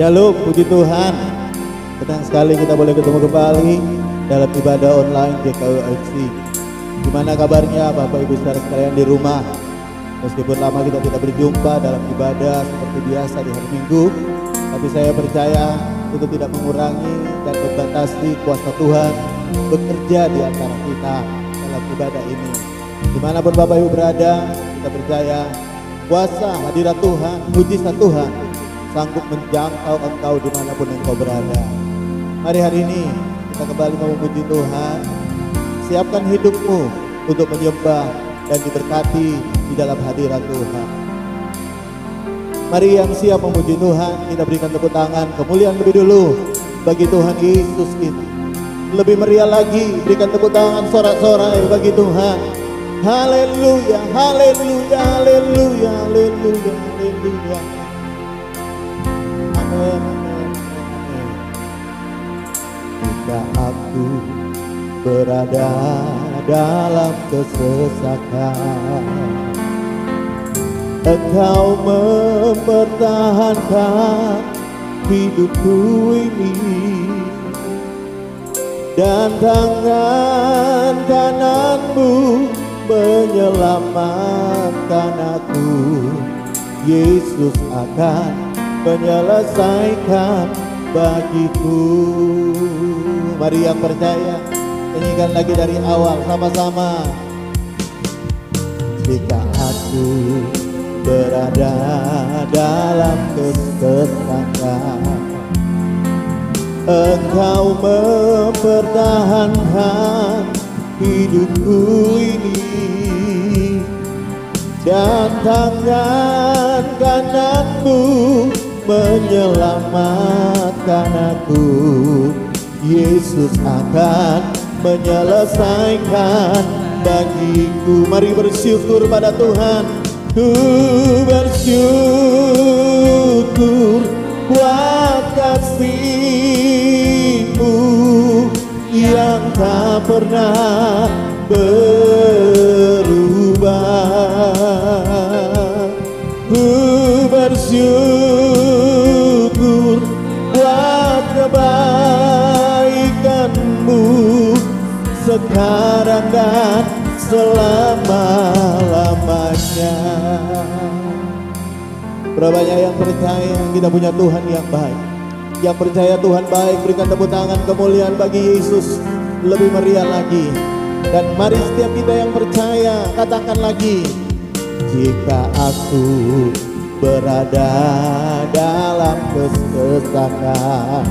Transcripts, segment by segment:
Shalom, puji Tuhan. Senang sekali kita boleh ketemu kembali dalam ibadah online GKUFC. Gimana kabarnya Bapak Ibu saudara sekalian di rumah? Meskipun lama kita tidak berjumpa dalam ibadah seperti biasa di hari Minggu, tapi saya percaya itu tidak mengurangi dan membatasi kuasa Tuhan bekerja di antara kita dalam ibadah ini. Dimanapun Bapak Ibu berada, kita percaya kuasa hadirat Tuhan, mujizat Tuhan sanggup menjangkau engkau dimanapun engkau berada. Mari hari ini kita kembali memuji Tuhan. Siapkan hidupmu untuk menyembah dan diberkati di dalam hadirat Tuhan. Mari yang siap memuji Tuhan, kita berikan tepuk tangan kemuliaan lebih dulu bagi Tuhan Yesus kita. Lebih meriah lagi, berikan tepuk tangan sorak-sorai bagi Tuhan. Haleluya, haleluya, haleluya, haleluya, haleluya. Amin, amin, amin. Jika aku berada dalam kesesakan, Engkau mempertahankan hidupku ini, dan tangan kananmu menyelamatkan aku. Yesus akan menyelesaikan bagiku. Mari yang percaya, nyanyikan lagi dari awal sama-sama. Jika aku berada dalam kesesakan, Engkau mempertahankan hidupku ini, dan tangan kananmu menyelamatkan aku. Yesus akan menyelesaikan bagiku. Mari bersyukur pada Tuhan. Ku bersyukur buat kasih-Mu yang tak pernah berubah. Ku bersyukur buat kebaikan-Mu sekarang dan selama-lamanya. Berapa banyak yang percaya kita punya Tuhan yang baik. Yang percaya Tuhan baik, berikan tepuk tangan kemuliaan bagi Yesus lebih meriah lagi. Dan mari setiap kita yang percaya katakan lagi, jika aku berada dalam kesesakan,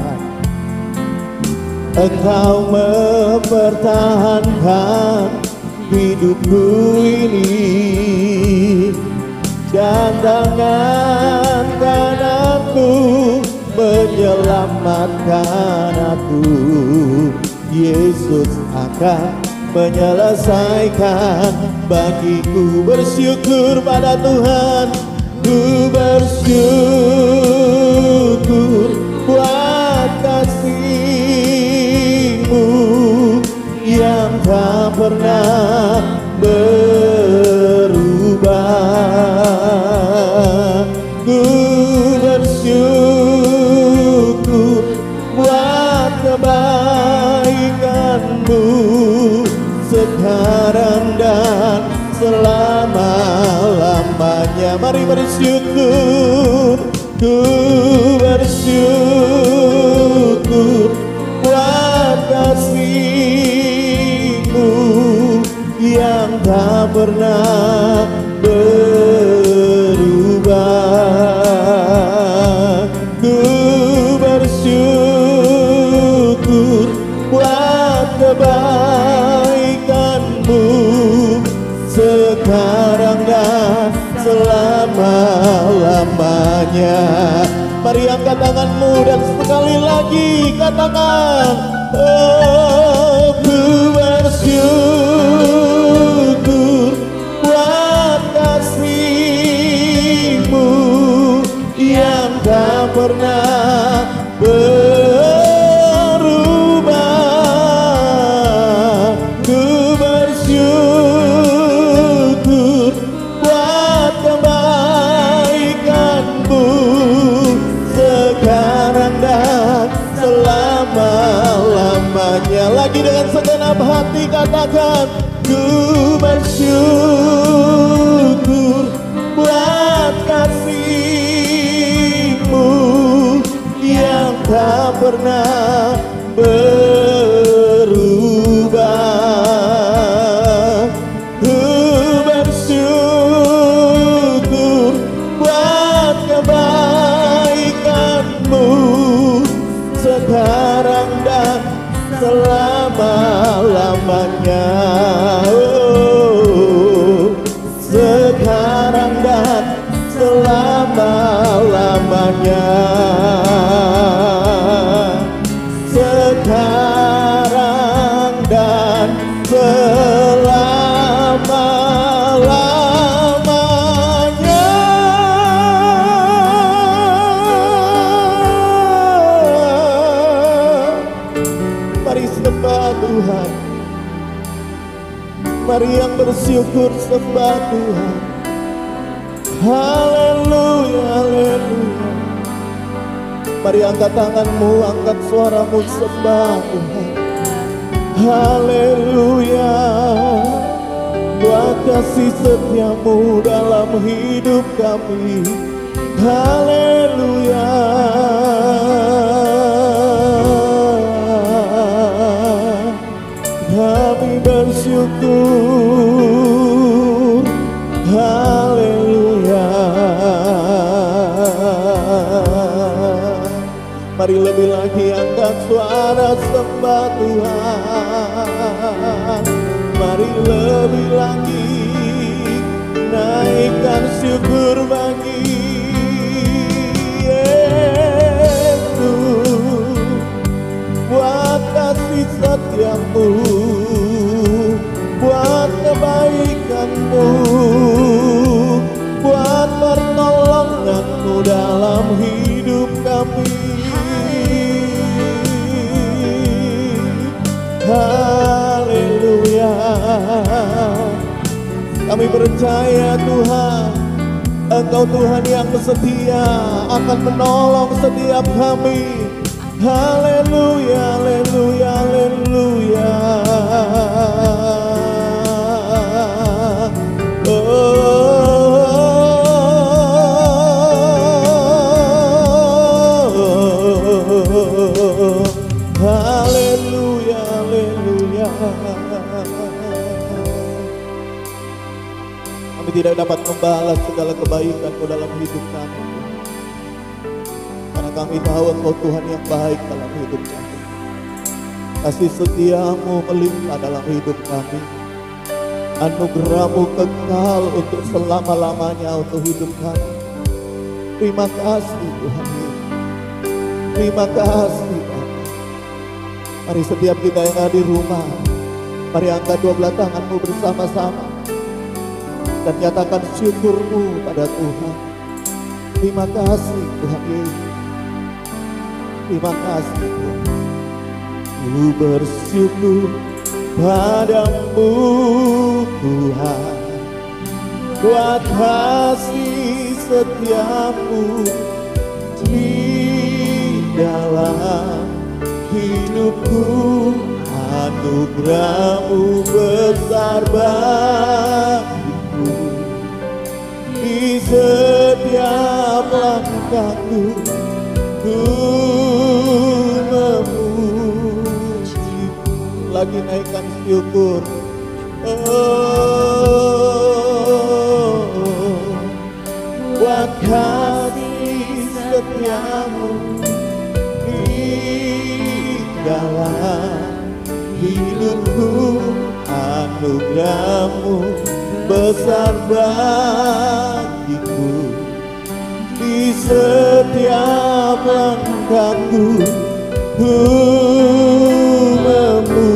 Engkau mempertahankan hidupku ini, dan tangan kananmu menyelamatkan aku. Yesus akan menyelesaikan bagiku. Bersyukur pada Tuhan. Ku bersyukur buat kasih-Mu yang tak pernah berubah. Ku bersyukur buat kebaikan-Mu sekarang dan selama-lamanya. Mari bersyukur. Ku bersyukur buat kasih-Mu yang tak pernah berubah. Ku bersyukur buat kebaikan-Mu sekarang dan selama-lamanya. Mari angkat tanganmu dan sekali lagi katakan, oh, ku bersyukur buat kasih-Mu yang tak pernah berubah. Ku bersyukur buat kebaikan-Mu sekarang segenap hati katakan, ku bersyukur buat kasih-Mu yang tak pernah berubah. Ku bersyukur buat kebaikan-Mu sekarang dan selama-lamanya. Oh, sekarang dan selama-lamanya. Sekarang dan selama-lamanya. Mari sembah Tuhan. Mari yang bersyukur sembah Tuhan. Haleluya, haleluya. Mari angkat tanganmu, angkat suaramu, sembah Tuhan. Haleluya. Buat kasih setia-Mu dalam hidup kami. Haleluya. Kami bersyukur. Haleluya. Mari lebih lagi angkat suara sembah Tuhan. Mari lebih lagi naikkan syukur bagi Yesus. Buat kasih setia-Mu, buat kebaikan-Mu, buat pertolongan-Mu dalam hidup kami. Haleluya. Kami percaya Tuhan, Engkau Tuhan yang setia akan menolong setiap kami. Haleluya, haleluya, haleluya. Haleluya, haleluya. Kami tidak dapat membalas segala kebaikan-Mu dalam hidup kami, karena kami tahu Engkau Tuhan yang baik dalam hidup kami. Kasih setia-Mu melimpah dalam hidup kami. Anugerah-Mu kekal untuk selama-lamanya untuk hidup kami. Terima kasih Tuhan Yesus. Terima kasih Bapa. Mari setiap kita yang ada di rumah, mari angkat dua belah tangan-Mu bersama-sama dan nyatakan syukur-Mu pada Tuhan. Terima kasih Tuhan Yesus. Terima kasih Tuhan. Ku bersyukur padamu Tuhan, buat kasih setia-Mu di dalam hidupku. Anugerah-Mu besar bagiku, di setiap langkahku ku memuji. Lagi naikkan syukur. Oh, buat kasih setia-Mu di dalam hidupku. Anugerah-Mu besar bagiku, di setiap langkahku ku memuji-Mu.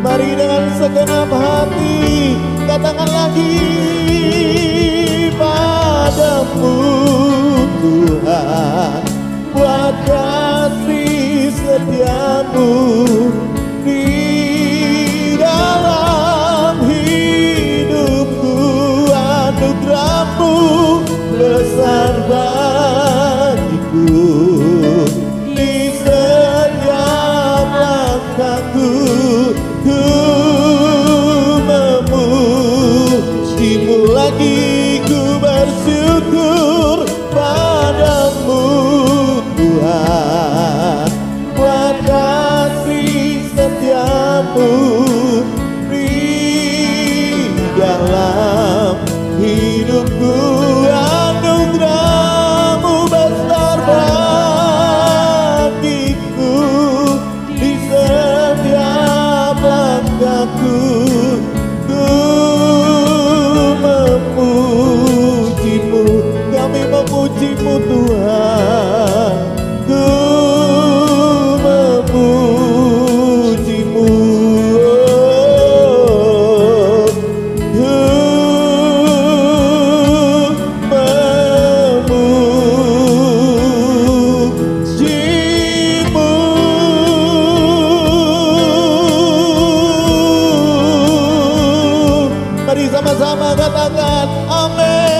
Mari dengan segenap hati katakan lagi, padamu Tuhan, buat kasih setia-Mu di dalam hidupku. Anugerah-Mu besar bagiku, di setiap syukur padamu Tuhan, buat kasih setiamu di dalam hidupku. Anugerahmu besar bagiku, di setiap langkahku ku memujimu. Kami memujimu Tuhan, ku memujimu. Mari sama-sama katakan amin.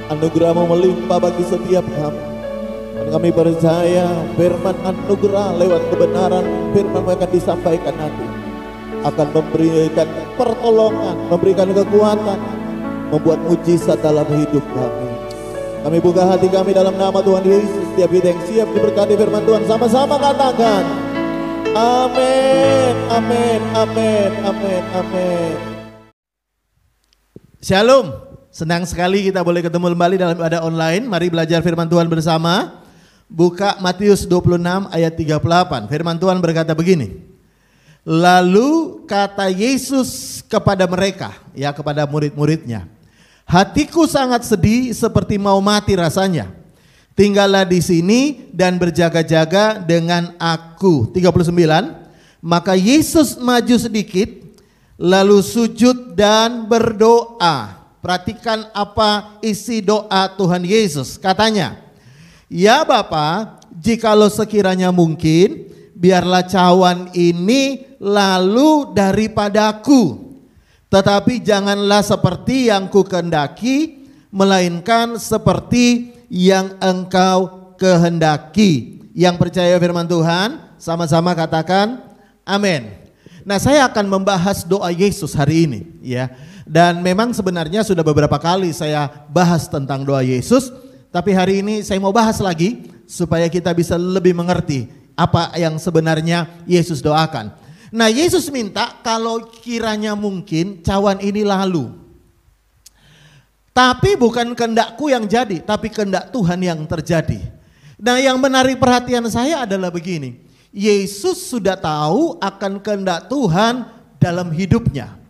Anugerah-Mu melimpah bagi setiap hamba. Dan kami percaya firman anugerah lewat kebenaran firman akan disampaikan nanti, akan memberikan pertolongan, memberikan kekuatan, membuat mujizat dalam hidup kami. Kami buka hati kami dalam nama Tuhan Yesus. Setiap kita yang siap diberkati firman Tuhan, sama-sama katakan amin, amin, amin, amin, amin. Shalom, senang sekali kita boleh ketemu kembali dalam ibadah online. Mari belajar firman Tuhan bersama. Buka Matius 26 ayat 38. Firman Tuhan berkata begini. Lalu kata Yesus kepada mereka, ya kepada murid-muridnya, hatiku sangat sedih seperti mau mati rasanya. Tinggallah di sini dan berjaga-jaga dengan aku. 39. Maka Yesus maju sedikit lalu sujud dan berdoa. Perhatikan apa isi doa Tuhan Yesus. Katanya, ya Bapa, jikalau sekiranya mungkin, biarlah cawan ini lalu daripadaku. Tetapi janganlah seperti yang kukehendaki, melainkan seperti yang engkau kehendaki. Yang percaya firman Tuhan, sama-sama katakan amin. Nah, saya akan membahas doa Yesus hari ini, ya. Dan memang sebenarnya sudah beberapa kali saya bahas tentang doa Yesus, tapi hari ini saya mau bahas lagi supaya kita bisa lebih mengerti apa yang sebenarnya Yesus doakan. Nah, Yesus minta kalau kiranya mungkin cawan ini lalu. Tapi bukan kehendakku yang jadi, tapi kehendak Tuhan yang terjadi. Nah, yang menarik perhatian saya adalah begini. Yesus sudah tahu akan kehendak Tuhan dalam hidupnya.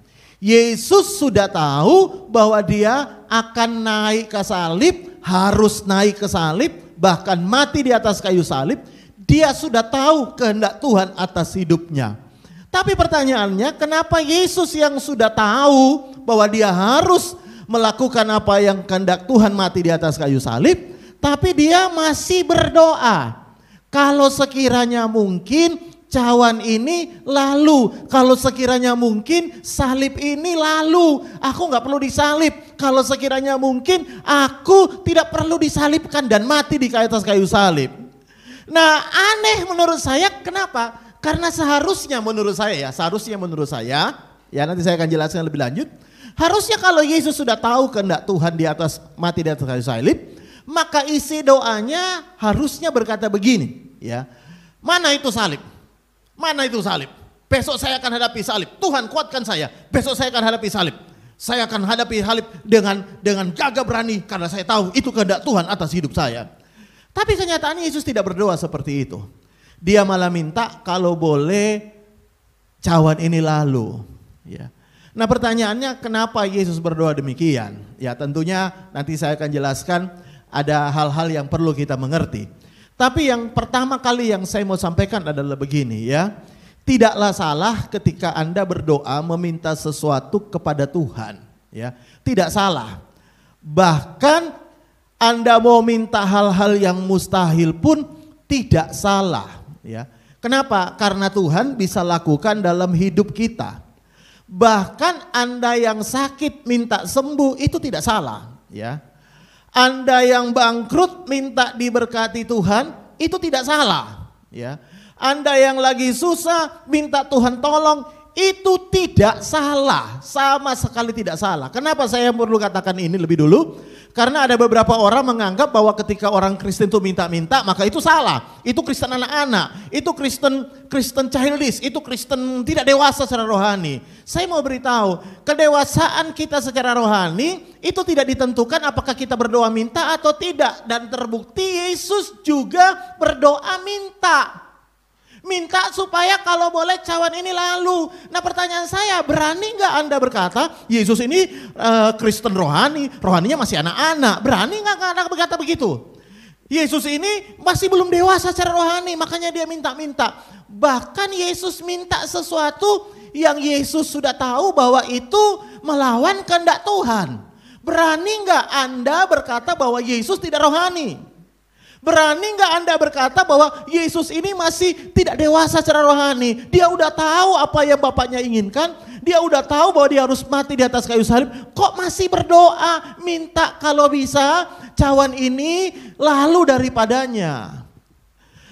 Yesus sudah tahu bahwa dia akan naik ke salib, harus naik ke salib, bahkan mati di atas kayu salib. Dia sudah tahu kehendak Tuhan atas hidupnya. Tapi pertanyaannya, kenapa Yesus yang sudah tahu bahwa dia harus melakukan apa yang kehendak Tuhan, mati di atas kayu salib, tapi dia masih berdoa, kalau sekiranya mungkin cawan ini lalu, kalau sekiranya mungkin salib ini lalu, aku gak perlu disalib, kalau sekiranya mungkin aku tidak perlu disalibkan dan mati di atas kayu salib. Nah, aneh menurut saya, kenapa? Karena seharusnya menurut saya ya nanti saya akan jelaskan lebih lanjut. Harusnya kalau Yesus sudah tahu kehendak Tuhan di atas, mati di atas kayu salib, maka isi doanya harusnya berkata begini, ya. Mana itu salib? Mana itu salib? Besok saya akan hadapi salib. Tuhan kuatkan saya. Besok saya akan hadapi salib. Saya akan hadapi salib dengan gagah berani karena saya tahu itu kehendak Tuhan atas hidup saya. Tapi kenyataannya Yesus tidak berdoa seperti itu. Dia malah minta kalau boleh cawan ini lalu, ya. Nah, pertanyaannya kenapa Yesus berdoa demikian? Ya, tentunya nanti saya akan jelaskan ada hal-hal yang perlu kita mengerti. Tapi yang pertama kali yang saya mau sampaikan adalah begini, ya. Tidaklah salah ketika Anda berdoa meminta sesuatu kepada Tuhan, ya. Tidak salah. Bahkan Anda mau minta hal-hal yang mustahil pun tidak salah. Ya, kenapa? Karena Tuhan bisa lakukan dalam hidup kita. Bahkan Anda yang sakit minta sembuh itu tidak salah. Ya, Anda yang bangkrut minta diberkati Tuhan itu tidak salah. Ya, Anda yang lagi susah, minta Tuhan tolong, itu tidak salah, sama sekali tidak salah. Kenapa saya perlu katakan ini lebih dulu? Karena ada beberapa orang menganggap bahwa ketika orang Kristen itu minta-minta, maka itu salah. Itu Kristen anak-anak, itu Kristen childish, itu Kristen tidak dewasa secara rohani. Saya mau beritahu, kedewasaan kita secara rohani itu tidak ditentukan apakah kita berdoa minta atau tidak. Dan terbukti Yesus juga berdoa minta. Minta supaya kalau boleh cawan ini lalu. Nah pertanyaan saya, berani nggak Anda berkata, Yesus ini Kristen rohani, rohaninya masih anak-anak. Berani nggak Anda berkata begitu? Yesus ini masih belum dewasa secara rohani, makanya dia minta-minta. Bahkan Yesus minta sesuatu yang Yesus sudah tahu bahwa itu melawan kehendak Tuhan. Berani nggak Anda berkata bahwa Yesus tidak rohani? Berani nggak Anda berkata bahwa Yesus ini masih tidak dewasa secara rohani? Dia udah tahu apa yang Bapaknya inginkan. Dia udah tahu bahwa dia harus mati di atas kayu salib. Kok masih berdoa minta kalau bisa cawan ini lalu daripadanya?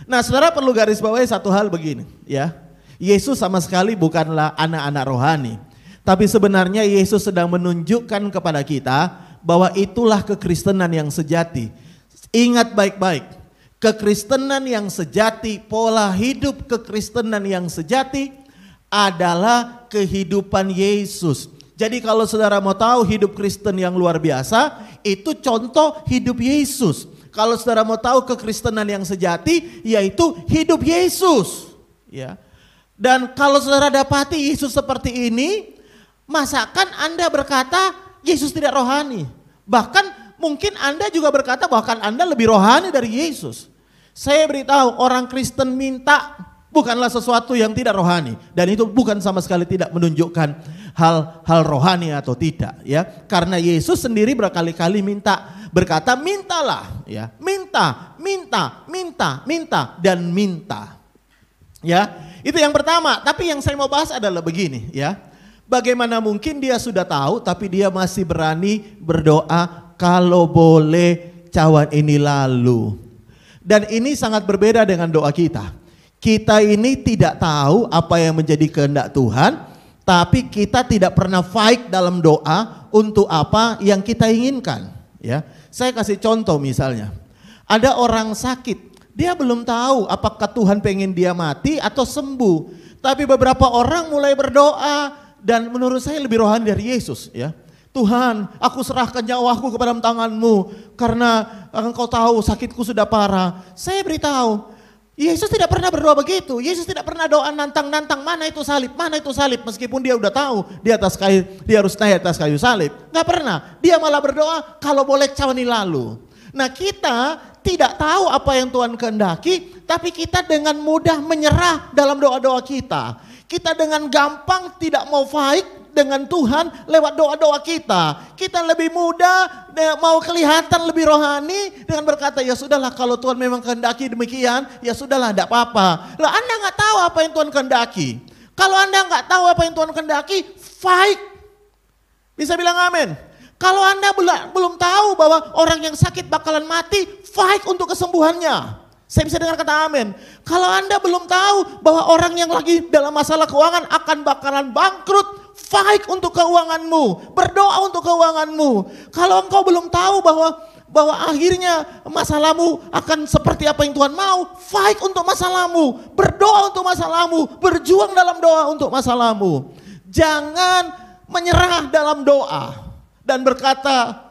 Nah saudara perlu garis bawahi satu hal begini ya. Yesus sama sekali bukanlah anak-anak rohani. Tapi sebenarnya Yesus sedang menunjukkan kepada kita bahwa itulah kekristenan yang sejati. Ingat baik-baik, kekristenan yang sejati, pola hidup kekristenan yang sejati adalah kehidupan Yesus. Jadi kalau saudara mau tahu hidup Kristen yang luar biasa, itu contoh hidup Yesus. Kalau saudara mau tahu kekristenan yang sejati, yaitu hidup Yesus. Ya. Dan kalau saudara dapati Yesus seperti ini, masakan Anda berkata Yesus tidak rohani? Bahkan mungkin Anda juga berkata bahkan Anda lebih rohani dari Yesus. Saya beritahu orang Kristen minta bukanlah sesuatu yang tidak rohani. Dan itu bukan sama sekali tidak menunjukkan hal rohani atau tidak. Ya, karena Yesus sendiri berkali-kali berkata mintalah. Ya, minta dan minta. Ya, itu yang pertama. Tapi yang saya mau bahas adalah begini ya. Bagaimana mungkin dia sudah tahu tapi dia masih berani berdoa kalau boleh cawan ini lalu. Dan ini sangat berbeda dengan doa kita. Kita ini tidak tahu apa yang menjadi kehendak Tuhan, tapi kita tidak pernah fight dalam doa untuk apa yang kita inginkan. Ya, saya kasih contoh misalnya. Ada orang sakit, dia belum tahu apakah Tuhan pengen dia mati atau sembuh. Tapi beberapa orang mulai berdoa dan menurut saya lebih rohani dari Yesus ya. Tuhan, aku serahkan nyawaku kepada tangan-Mu karena Engkau tahu sakitku sudah parah. Saya beritahu, Yesus tidak pernah berdoa begitu. Yesus tidak pernah doa nantang-nantang mana itu salib, meskipun dia udah tahu di atas kayu, dia harus naik atas kayu salib. Nggak pernah. Dia malah berdoa kalau boleh cawani lalu. Nah kita tidak tahu apa yang Tuhan kehendaki, tapi kita dengan mudah menyerah dalam doa-doa kita. Kita dengan gampang tidak mau fight dengan Tuhan lewat doa-doa kita. Kita lebih mudah mau kelihatan lebih rohani dengan berkata ya sudahlah kalau Tuhan memang kehendaki demikian ya sudahlah tidak apa-apa. Lah Anda nggak tahu apa yang Tuhan kehendaki. Kalau Anda nggak tahu apa yang Tuhan kehendaki, fight. Bisa bilang amin. Kalau Anda belum tahu bahwa orang yang sakit bakalan mati, fight untuk kesembuhannya. Saya bisa dengar kata amin. Kalau Anda belum tahu bahwa orang yang lagi dalam masalah keuangan bakalan bangkrut, fight untuk keuanganmu, berdoa untuk keuanganmu. Kalau engkau belum tahu bahwa akhirnya masalahmu akan seperti apa yang Tuhan mau, fight untuk masalahmu, berdoa untuk masalahmu, berjuang dalam doa untuk masalahmu. Jangan menyerah dalam doa dan berkata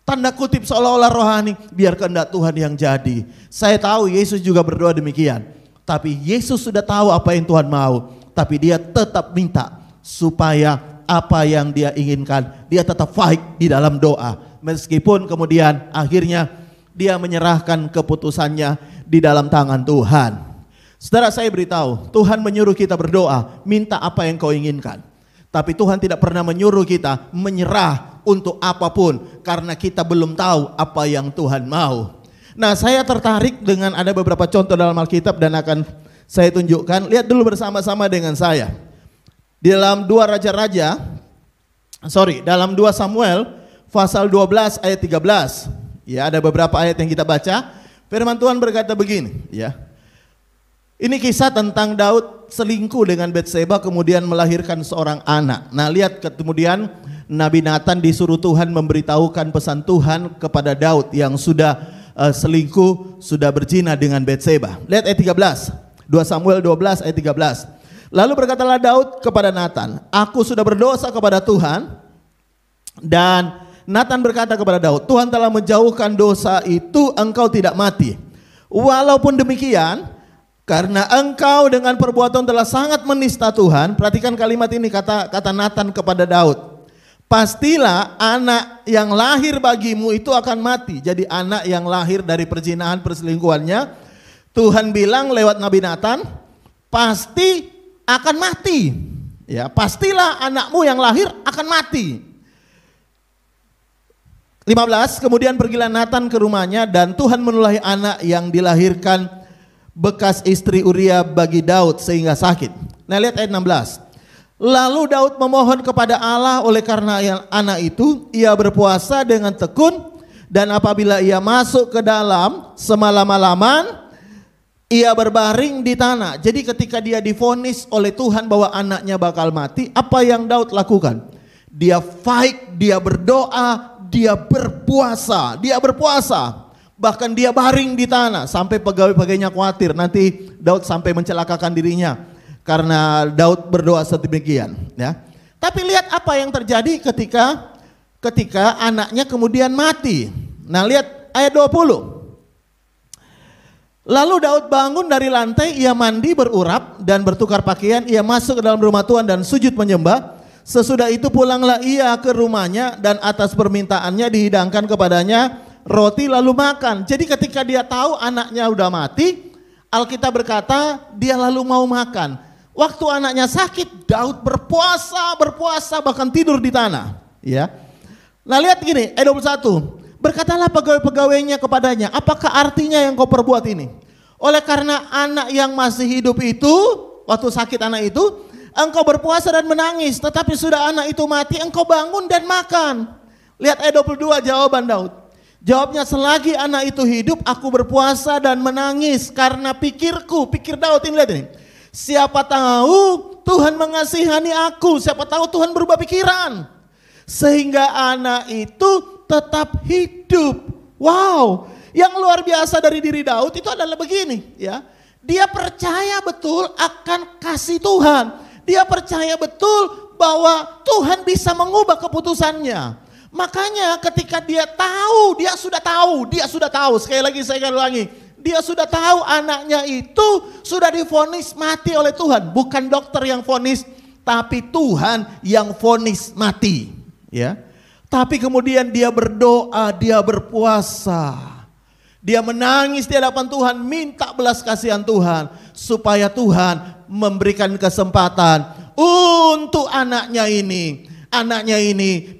tanda kutip seolah-olah rohani, biar kehendak Tuhan yang jadi. Saya tahu Yesus juga berdoa demikian. Tapi Yesus sudah tahu apa yang Tuhan mau. Tapi dia tetap minta supaya apa yang dia inginkan, dia tetap fight di dalam doa. Meskipun kemudian akhirnya dia menyerahkan keputusannya di dalam tangan Tuhan. Saudara, saya beritahu, Tuhan menyuruh kita berdoa, minta apa yang kau inginkan. Tapi Tuhan tidak pernah menyuruh kita menyerah untuk apapun karena kita belum tahu apa yang Tuhan mau. Nah, saya tertarik dengan ada beberapa contoh dalam Alkitab dan akan saya tunjukkan. Lihat dulu bersama-sama dengan saya. Dalam dalam 2 Samuel pasal 12 ayat 13. Ya, ada beberapa ayat yang kita baca. Firman Tuhan berkata begini, ya. Ini kisah tentang Daud selingkuh dengan Batseba kemudian melahirkan seorang anak. Nah, lihat kemudian Nabi Nathan disuruh Tuhan memberitahukan pesan Tuhan kepada Daud yang sudah selingkuh, sudah berzina dengan Batseba. Lihat ayat 13. 2 Samuel 12 ayat 13. Lalu berkatalah Daud kepada Nathan, "Aku sudah berdosa kepada Tuhan." Dan Nathan berkata kepada Daud, "Tuhan telah menjauhkan dosa itu, engkau tidak mati. Walaupun demikian, karena engkau dengan perbuatan telah sangat menista Tuhan." Perhatikan kalimat ini, kata Nathan kepada Daud. "Pastilah anak yang lahir bagimu itu akan mati." Jadi anak yang lahir dari perzinahan perselingkuhannya, Tuhan bilang lewat Nabi Nathan, pasti akan mati. Ya, pastilah anakmu yang lahir akan mati. 15, kemudian pergilah Nathan ke rumahnya dan Tuhan menulahi anak yang dilahirkan bekas istri Uria bagi Daud sehingga sakit. Nah, lihat ayat 16. Lalu Daud memohon kepada Allah oleh karena anak itu, ia berpuasa dengan tekun, dan apabila ia masuk ke dalam semalam-malaman, ia berbaring di tanah. Jadi ketika dia divonis oleh Tuhan bahwa anaknya bakal mati, apa yang Daud lakukan? Dia fight, dia berdoa, dia berpuasa, bahkan dia baring di tanah sampai pegawai-pegawainya khawatir nanti Daud sampai mencelakakan dirinya karena Daud berdoa sedemikian, ya. Tapi lihat apa yang terjadi ketika anaknya kemudian mati. Nah, lihat ayat 20. Lalu Daud bangun dari lantai, ia mandi, berurap dan bertukar pakaian, ia masuk ke dalam rumah Tuhan dan sujud menyembah. Sesudah itu pulanglah ia ke rumahnya dan atas permintaannya dihidangkan kepadanya roti lalu makan. Jadi ketika dia tahu anaknya udah mati, Alkitab berkata dia lalu mau makan. Waktu anaknya sakit, Daud berpuasa bahkan tidur di tanah, ya. Nah, lihat gini, ayat 21. Berkatalah pegawai-pegawainya kepadanya, "Apakah artinya yang kau perbuat ini? Oleh karena anak yang masih hidup itu, waktu sakit anak itu, engkau berpuasa dan menangis, tetapi sudah anak itu mati, engkau bangun dan makan." Lihat ayat 22 jawaban Daud. Jawabnya, "Selagi anak itu hidup, aku berpuasa dan menangis karena pikir Daud ini, lihat ini. Siapa tahu Tuhan mengasihani aku, siapa tahu Tuhan berubah pikiran. Sehingga anak itu tetap hidup." Wow, yang luar biasa dari diri Daud itu adalah begini, ya. Dia percaya betul akan kasih Tuhan. Dia percaya betul bahwa Tuhan bisa mengubah keputusannya. Makanya ketika dia sudah tahu, sekali lagi saya akan ulangi, dia sudah tahu anaknya itu sudah divonis mati oleh Tuhan. Bukan dokter yang vonis, tapi Tuhan yang vonis mati. Ya. Tapi kemudian dia berdoa, dia berpuasa. Dia menangis di hadapan Tuhan, minta belas kasihan Tuhan. Supaya Tuhan memberikan kesempatan untuk anaknya ini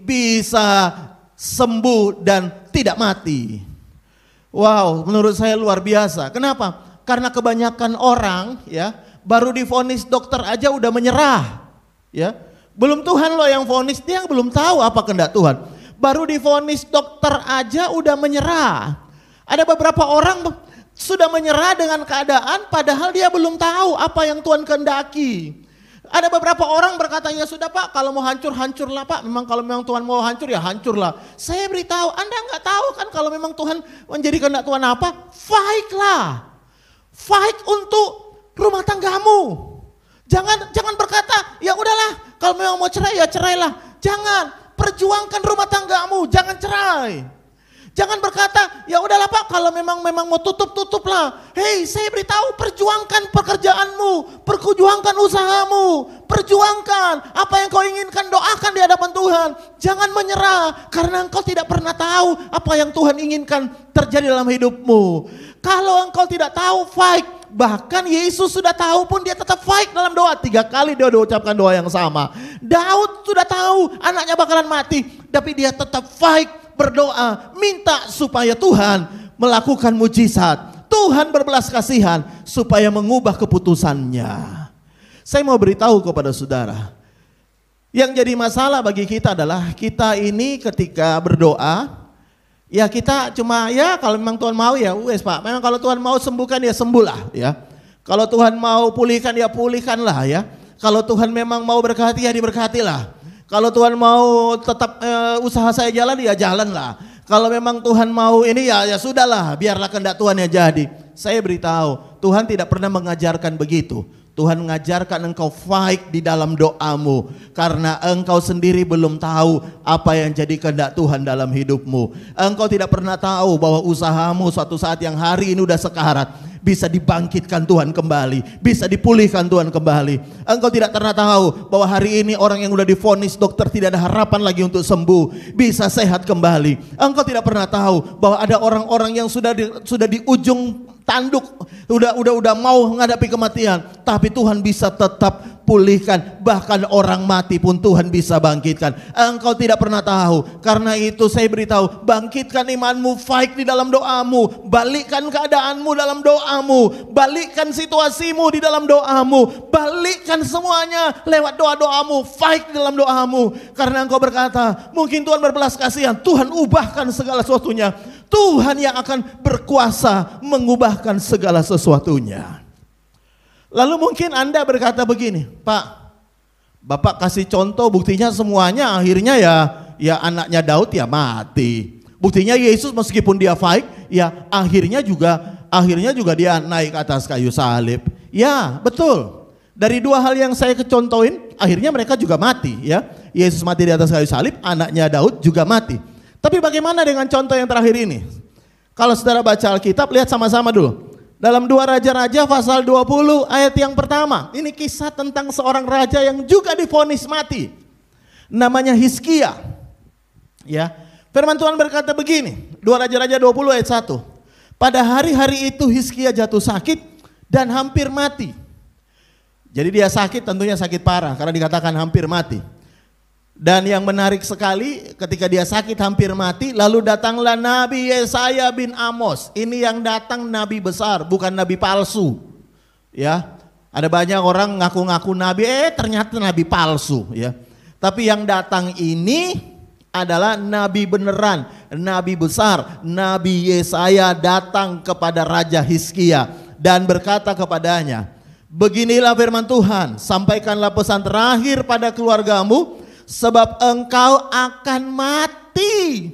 bisa sembuh dan tidak mati. Wow, menurut saya luar biasa. Kenapa? Karena kebanyakan orang, ya, baru divonis dokter aja udah menyerah, ya. Belum Tuhan loh yang vonis, dia belum tahu apa kehendak Tuhan. Baru divonis dokter aja udah menyerah. Ada beberapa orang sudah menyerah dengan keadaan padahal dia belum tahu apa yang Tuhan kehendaki. Ada beberapa orang berkata, "Ya sudah Pak, kalau mau hancur, hancurlah Pak. Kalau memang Tuhan mau hancur, ya hancurlah." Saya beritahu, Anda nggak tahu kan kalau memang Tuhan menjadi kehendak Tuhan apa? Fight-lah. Fight untuk rumah tanggamu. Jangan berkata, "Ya udahlah, kalau memang mau cerai ya cerailah." Jangan, perjuangkan rumah tanggamu, jangan cerai. Jangan berkata, "Ya udahlah Pak, kalau memang mau tutuplah." Hei, saya beritahu, perjuangkan pekerjaanmu, perjuangkan usahamu, perjuangkan apa yang kau inginkan, doakan di hadapan Tuhan. Jangan menyerah karena engkau tidak pernah tahu apa yang Tuhan inginkan terjadi dalam hidupmu. Kalau engkau tidak tahu, fight. Bahkan Yesus sudah tahu pun dia tetap fight dalam doa. 3 kali dia ucapkan doa yang sama. Daud sudah tahu anaknya bakalan mati, tapi dia tetap fight, berdoa, minta supaya Tuhan melakukan mujizat. Tuhan berbelas kasihan supaya mengubah keputusannya. Saya mau beritahu kepada saudara, yang jadi masalah bagi kita adalah kita ini ketika berdoa, ya kita cuma ya kalau memang Tuhan mau ya wes Pak, memang kalau Tuhan mau sembuhkan ya sembuhlah ya. Kalau Tuhan mau pulihkan ya pulihkanlah ya. Kalau Tuhan memang mau berkati ya diberkatilah. Kalau Tuhan mau tetap usaha saya jalan ya jalanlah. Kalau memang Tuhan mau ini ya sudahlah, biarlah kehendak Tuhan yang jadi. Saya beritahu, Tuhan tidak pernah mengajarkan begitu. Tuhan mengajarkan engkau fight di dalam doamu karena engkau sendiri belum tahu apa yang jadi kehendak Tuhan dalam hidupmu. Engkau tidak pernah tahu bahwa usahamu suatu saat yang hari ini udah sekarat bisa dibangkitkan Tuhan kembali, bisa dipulihkan Tuhan kembali. Engkau tidak pernah tahu bahwa hari ini orang yang udah divonis dokter tidak ada harapan lagi untuk sembuh, bisa sehat kembali. Engkau tidak pernah tahu bahwa ada orang-orang yang sudah di ujung tanduk, udah mau menghadapi kematian, tapi Tuhan bisa tetap pulihkan, bahkan orang mati pun Tuhan bisa bangkitkan. Engkau tidak pernah tahu. Karena itu saya beritahu, bangkitkan imanmu, fight di dalam doamu, balikkan keadaanmu dalam doamu, balikkan situasimu di dalam doamu, balikkan semuanya lewat doa-doamu, fight di dalam doamu. Karena engkau berkata, mungkin Tuhan berbelas kasihan, Tuhan ubahkan segala sesuatunya. Tuhan yang akan berkuasa mengubahkan segala sesuatunya. Lalu mungkin Anda berkata begini, Pak, Bapak kasih contoh, buktinya semuanya akhirnya ya anaknya Daud ya mati. Buktinya Yesus meskipun dia fight, ya akhirnya juga dia naik ke atas kayu salib. Ya betul, dari dua hal yang saya contohin, akhirnya mereka juga mati ya. Yesus mati di atas kayu salib, anaknya Daud juga mati. Tapi bagaimana dengan contoh yang terakhir ini? Kalau saudara baca Alkitab, lihat sama-sama dulu. Dalam 2 Raja-Raja pasal 20 ayat yang pertama. Ini kisah tentang seorang raja yang juga divonis mati. Namanya Hizkia. Ya. Firman Tuhan berkata begini, 2 Raja-Raja 20 ayat 1. Pada hari-hari itu Hizkia jatuh sakit dan hampir mati. Jadi dia sakit, tentunya sakit parah karena dikatakan hampir mati. Dan yang menarik sekali, ketika dia sakit hampir mati, lalu datanglah Nabi Yesaya bin Amos. Ini yang datang nabi besar, bukan nabi palsu. Ya, ada banyak orang ngaku-ngaku nabi, ternyata nabi palsu. Ya, tapi yang datang ini adalah nabi beneran, nabi besar. Nabi Yesaya datang kepada Raja Hizkia dan berkata kepadanya, beginilah firman Tuhan, sampaikanlah pesan terakhir pada keluargamu, sebab engkau akan mati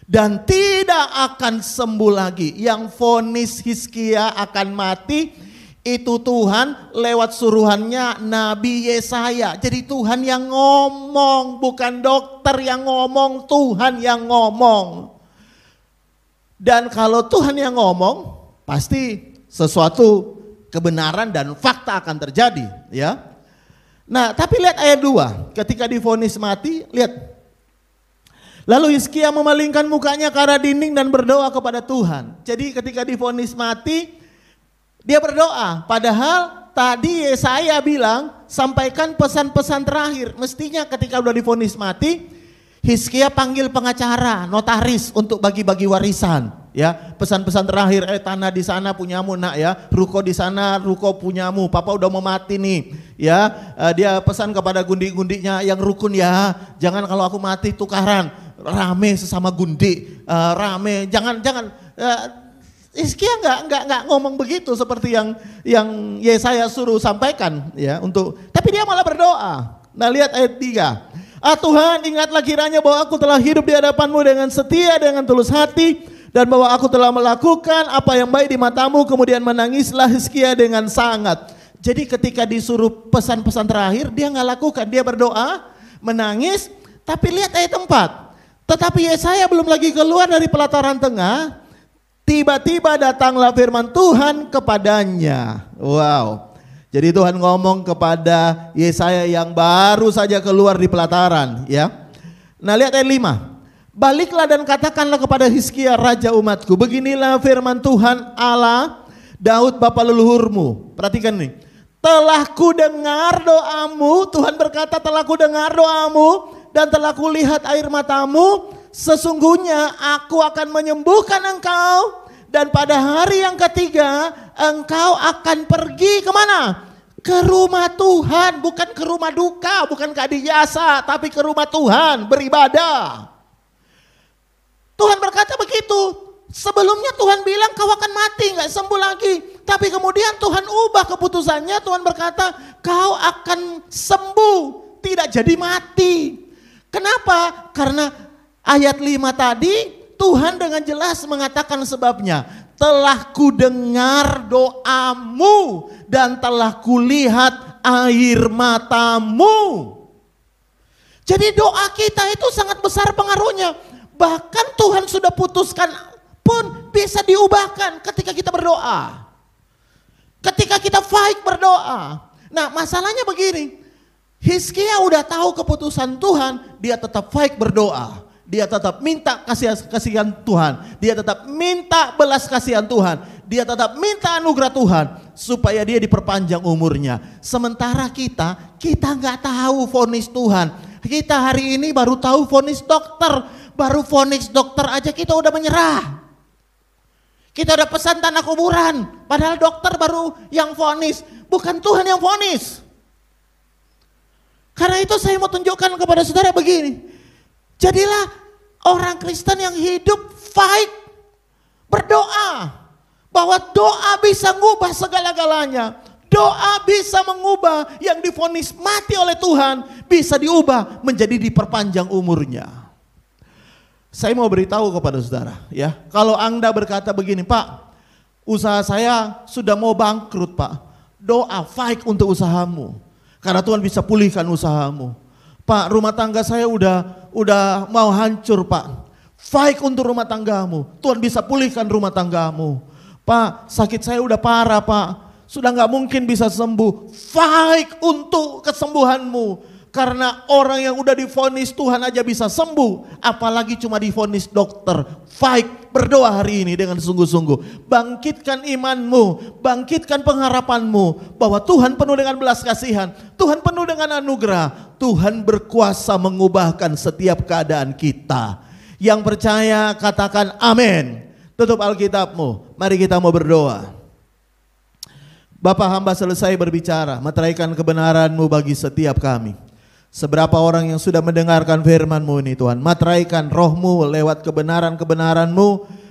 dan tidak akan sembuh lagi. Yang vonis Hizkia akan mati itu Tuhan lewat suruhannya Nabi Yesaya. Jadi Tuhan yang ngomong, bukan dokter yang ngomong, Tuhan yang ngomong. Dan kalau Tuhan yang ngomong, pasti sesuatu kebenaran dan fakta akan terjadi, ya. Nah, tapi lihat ayat 2, ketika divonis mati, lihat. Lalu Hizkia memalingkan mukanya ke arah dinding dan berdoa kepada Tuhan. Jadi ketika divonis mati, dia berdoa. Padahal tadi Yesaya bilang, sampaikan pesan-pesan terakhir. Mestinya ketika udah divonis mati, Hizkia panggil pengacara, notaris untuk bagi-bagi warisan. Ya, pesan-pesan terakhir, tanah di sana punyamu nak ya, ruko di sana ruko punyamu, papa udah mau mati nih ya. Dia pesan kepada gundi-gundinya yang rukun ya, jangan kalau aku mati tukaran, rame sesama gundi, rame, jangan Hizkia nggak ngomong begitu seperti yang Yesaya suruh sampaikan ya, tapi dia malah berdoa. Nah, lihat ayat 3. Tuhan, ingatlah kiranya bahwa aku telah hidup di hadapanmu dengan setia, dengan tulus hati, dan bahwa aku telah melakukan apa yang baik di matamu. Kemudian menangislah Hizkia dengan sangat. Jadi ketika disuruh pesan-pesan terakhir, dia nggak lakukan, dia berdoa, menangis. Tapi lihat ayat 4. Tetapi Yesaya belum lagi keluar dari pelataran tengah, tiba-tiba datanglah firman Tuhan kepadanya. Wow. Jadi Tuhan ngomong kepada Yesaya yang baru saja keluar di pelataran, ya. Nah, lihat ayat 5. Baliklah dan katakanlah kepada Hizkia raja umatku, beginilah firman Tuhan Allah Daud bapa leluhurmu. Perhatikan nih. Telah ku dengar doamu, Tuhan berkata telah ku dengar doamu dan telah ku lihat air matamu. Sesungguhnya aku akan menyembuhkan engkau. Dan pada hari yang ketiga engkau akan pergi kemana? Ke rumah Tuhan, bukan ke rumah duka, bukan ke adijasa, tapi ke rumah Tuhan beribadah. Tuhan berkata begitu. Sebelumnya Tuhan bilang kau akan mati, gak sembuh lagi. Tapi kemudian Tuhan ubah keputusannya, Tuhan berkata, kau akan sembuh, tidak jadi mati. Kenapa? Karena ayat 5 tadi Tuhan dengan jelas mengatakan sebabnya. Telah kudengar doamu dan telah kulihat air matamu. Jadi doa kita itu sangat besar pengaruhnya. Bahkan Tuhan sudah putuskan pun bisa diubahkan ketika kita berdoa. Ketika kita fight berdoa. Nah masalahnya begini. Hizkia udah tahu keputusan Tuhan, dia tetap fight berdoa. Dia tetap minta kasihan Tuhan. Dia tetap minta belas kasihan Tuhan. Dia tetap minta anugerah Tuhan supaya dia diperpanjang umurnya. Sementara kita nggak tahu vonis Tuhan. Kita hari ini baru tahu vonis dokter. Baru vonis dokter aja kita udah menyerah. Kita udah pesan tanah kuburan. Padahal dokter baru yang vonis. Bukan Tuhan yang vonis. Karena itu saya mau tunjukkan kepada saudara begini. Jadilah orang Kristen yang hidup fight berdoa. Bahwa doa bisa mengubah segala-galanya. Doa bisa mengubah yang divonis mati oleh Tuhan. Bisa diubah menjadi diperpanjang umurnya. Saya mau beritahu kepada saudara ya. Kalau Anda berkata begini, Pak, usaha saya sudah mau bangkrut Pak. Doa fight untuk usahamu. Karena Tuhan bisa pulihkan usahamu. Pak, rumah tangga saya udah mau hancur Pak. Fight untuk rumah tanggamu. Tuhan bisa pulihkan rumah tanggamu. Pak, sakit saya udah parah Pak. Sudah gak mungkin bisa sembuh. Fight untuk kesembuhanmu. Karena orang yang udah divonis Tuhan aja bisa sembuh. Apalagi cuma divonis dokter. Fight, berdoa hari ini dengan sungguh-sungguh. Bangkitkan imanmu. Bangkitkan pengharapanmu. Bahwa Tuhan penuh dengan belas kasihan. Tuhan penuh dengan anugerah. Tuhan berkuasa mengubahkan setiap keadaan kita. Yang percaya katakan amin. Tutup Alkitabmu. Mari kita mau berdoa. Bapa, hamba selesai berbicara. Meteraikan kebenaran-Mu bagi setiap kami. Seberapa orang yang sudah mendengarkan firman-Mu ini Tuhan. Materaikan roh-Mu lewat kebenaran-kebenaran-Mu.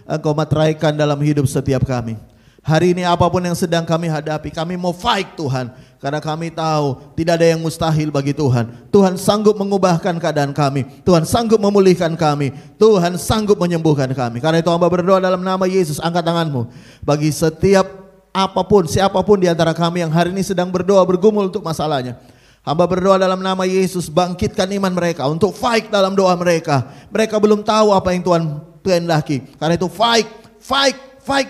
Engkau materaikan dalam hidup setiap kami. Hari ini apapun yang sedang kami hadapi, kami mau fight Tuhan. Karena kami tahu tidak ada yang mustahil bagi Tuhan. Tuhan sanggup mengubahkan keadaan kami. Tuhan sanggup memulihkan kami. Tuhan sanggup menyembuhkan kami. Karena itu hamba berdoa dalam nama Yesus, angkat tanganmu. Bagi setiap apapun, siapapun di antara kami yang hari ini sedang berdoa bergumul untuk masalahnya. Hamba berdoa dalam nama Yesus, bangkitkan iman mereka untuk fight dalam doa mereka. Mereka belum tahu apa yang Tuhan kehendaki. Karena itu fight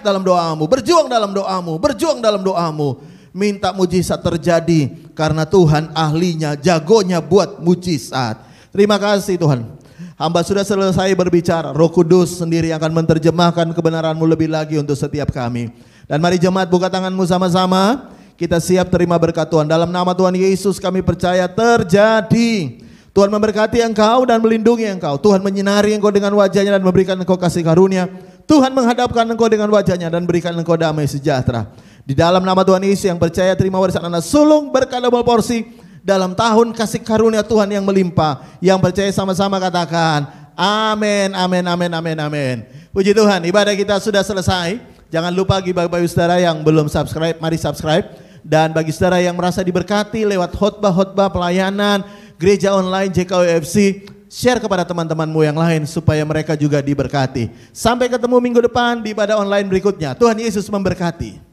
dalam doamu, berjuang dalam doamu, berjuang dalam doamu. Minta mujizat terjadi karena Tuhan ahlinya, jagonya buat mujizat. Terima kasih Tuhan. Hamba sudah selesai berbicara. Roh Kudus sendiri akan menerjemahkan kebenaran-Mu lebih lagi untuk setiap kami. Dan mari jemaat buka tanganmu sama-sama. Kita siap terima berkat Tuhan. Dalam nama Tuhan Yesus kami percaya terjadi. Tuhan memberkati engkau dan melindungi engkau. Tuhan menyinari engkau dengan wajahnya dan memberikan engkau kasih karunia. Tuhan menghadapkan engkau dengan wajahnya dan berikan engkau damai sejahtera. Di dalam nama Tuhan Yesus yang percaya terima warisan anak sulung berkat double porsi. Dalam tahun kasih karunia Tuhan yang melimpah. Yang percaya sama-sama katakan amin, amin, amin, amin, amin. Puji Tuhan, ibadah kita sudah selesai. Jangan lupa bagi bapak-bapak saudara yang belum subscribe, mari subscribe. Dan bagi saudara yang merasa diberkati lewat khotbah-khotbah pelayanan gereja online JKUFC, share kepada teman-temanmu yang lain supaya mereka juga diberkati. Sampai ketemu minggu depan di ibadah online berikutnya. Tuhan Yesus memberkati.